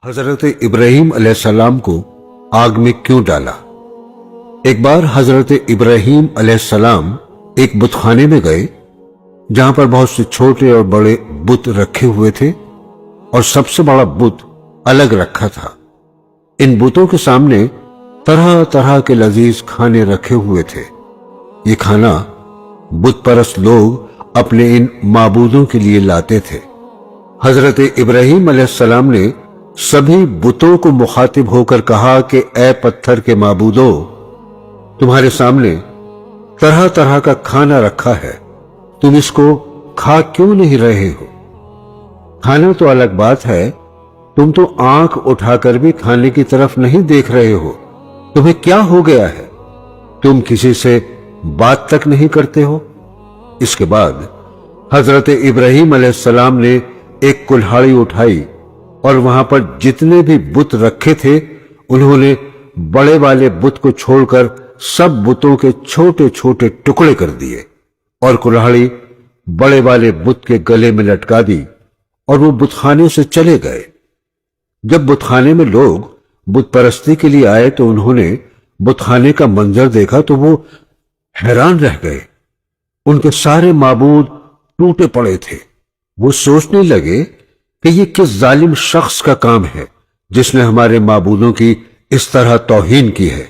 हजरत इब्राहिम अलैहिस्सलाम को आग में क्यों डाला। एक बार हजरत इब्राहिम अलैहिस्सलाम एक बुतखाने में गए जहां पर बहुत से छोटे और बड़े बुत रखे हुए थे और सबसे बड़ा बुत अलग रखा था। इन बुतों के सामने तरह तरह के लजीज खाने रखे हुए थे। ये खाना बुत परस्त लोग अपने इन माबूदों के लिए लाते थे। हजरत इब्राहिम अलैहिस्सलाम ने सभी बुतों को मुखातिब होकर कहा कि ऐ पत्थर के माबूदो, तुम्हारे सामने तरह तरह का खाना रखा है, तुम इसको खा क्यों नहीं रहे हो। खाना तो अलग बात है, तुम तो आंख उठाकर भी खाने की तरफ नहीं देख रहे हो। तुम्हें क्या हो गया है, तुम किसी से बात तक नहीं करते हो। इसके बाद हजरत इब्राहिम अलैहिस्सलाम ने एक कुल्हाड़ी उठाई और वहां पर जितने भी बुत रखे थे उन्होंने बड़े वाले बुत को छोड़कर सब बुतों के छोटे छोटे टुकड़े कर दिए और कुल्हाड़ी बड़े वाले बुत के गले में लटका दी और वो बुतखाने से चले गए। जब बुतखाने में लोग बुत परस्ती के लिए आए तो उन्होंने बुतखाने का मंजर देखा तो वो हैरान रह गए। उनके सारे माबूद टूटे पड़े थे। वो सोचने लगे कि ये किस जालिम शख्स का काम है जिसने हमारे माबूदों की इस तरह तौहीन की है।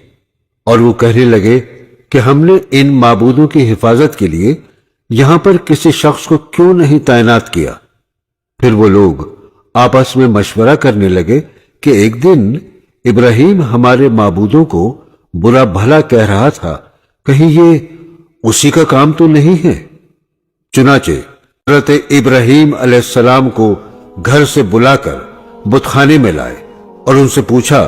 और वो कहने लगे कि हमने इन माबूदों की हिफाजत के लिए यहां पर किसी शख्स को क्यों नहीं तैनात किया। फिर वो लोग आपस में मशवरा करने लगे कि एक दिन इब्राहिम हमारे माबूदों को बुरा भला कह रहा था, कहीं ये उसी का काम तो नहीं है। चुनाचे हजरत इब्राहिम अलैहिस्सलाम को घर से बुलाकर बुतखाने में लाए और उनसे पूछा,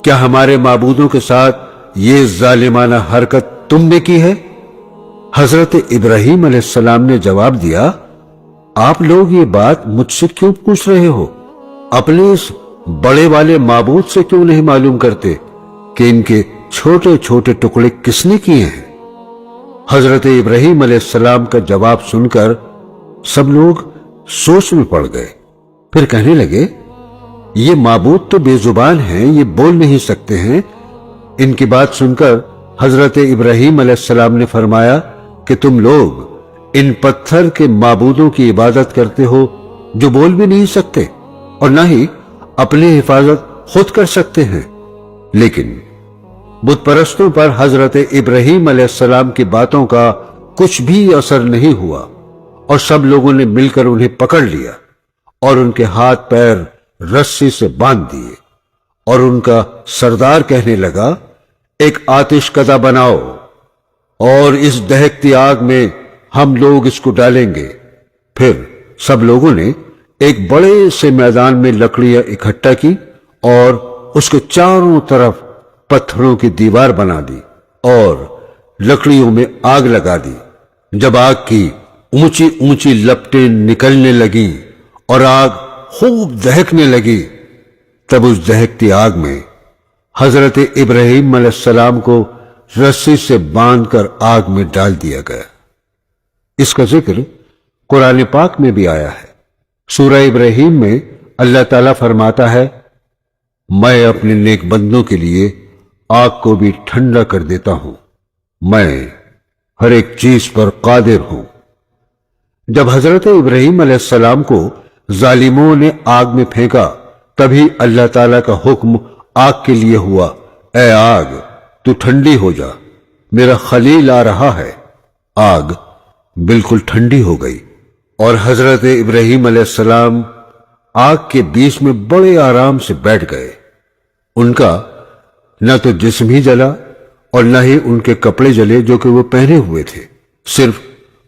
क्या हमारे माबूदों के साथ ये जालिमाना हरकत तुमने की है। हजरत इब्राहिम अलैहिस्सलाम ने जवाब दिया, आप लोग ये बात मुझसे क्यों पूछ रहे हो। अपने इस बड़े वाले माबूद से क्यों नहीं मालूम करते कि इनके छोटे छोटे टुकड़े किसने किए हैं। हजरत इब्राहिम अलैहिस्सलाम का जवाब सुनकर सब लोग सोच में पड़ गए। फिर कहने लगे, ये माबूद तो बेजुबान हैं, ये बोल नहीं सकते हैं। इनकी बात सुनकर हजरत इब्राहिम अलैहिस्सलाम ने फरमाया कि तुम लोग इन पत्थर के माबूदों की इबादत करते हो जो बोल भी नहीं सकते और ना ही अपनी हिफाजत खुद कर सकते हैं। लेकिन बुत परस्तों पर हजरत इब्राहिम अलैहिस्सलाम की बातों का कुछ भी असर नहीं हुआ और सब लोगों ने मिलकर उन्हें पकड़ लिया और उनके हाथ पैर रस्सी से बांध दिए। और उनका सरदार कहने लगा, एक आतिशकदा बनाओ और इस दहकती आग में हम लोग इसको डालेंगे। फिर सब लोगों ने एक बड़े से मैदान में लकड़ियां इकट्ठा की और उसके चारों तरफ पत्थरों की दीवार बना दी और लकड़ियों में आग लगा दी। जब आग की ऊंची ऊंची लपटें निकलने लगी और आग खूब दहकने लगी, तब उस दहकती आग में हजरत इब्राहिम अलैहिस्सलाम को रस्सी से बांधकर आग में डाल दिया गया। इसका जिक्र कुरान पाक में भी आया है। सूरह इब्राहिम में अल्लाह ताला फरमाता है, मैं अपने नेक बंदों के लिए आग को भी ठंडा कर देता हूं, मैं हर एक चीज पर कादिर हूं। जब हजरत इब्राहिम अलैहिस्सलाम को जालिमों ने आग में फेंका तभी अल्लाह ताला का हुक्म आग के लिए हुआ, ऐ आग तू ठंडी हो जा, मेरा खलील आ रहा है। आग बिल्कुल ठंडी हो गई और हजरत इब्राहिम अलैहिस्सलाम आग के बीच में बड़े आराम से बैठ गए। उनका न तो जिस्म ही जला और न ही उनके कपड़े जले जो कि वो पहने हुए थे, सिर्फ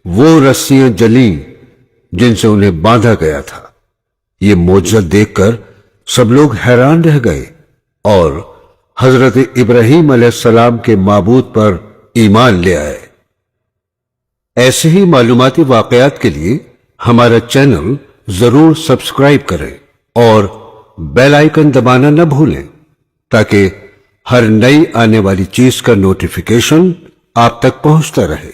वो रस्सियां जली जिनसे उन्हें बांधा गया था। ये मौजज़ा देखकर सब लोग हैरान रह गए और हजरत इब्राहिम अलैहिस्सलाम के माबूद पर ईमान ले आए। ऐसे ही मालूमाती वाकयात के लिए हमारा चैनल जरूर सब्सक्राइब करें और बेल आइकन दबाना न भूलें ताकि हर नई आने वाली चीज का नोटिफिकेशन आप तक पहुंचता रहे।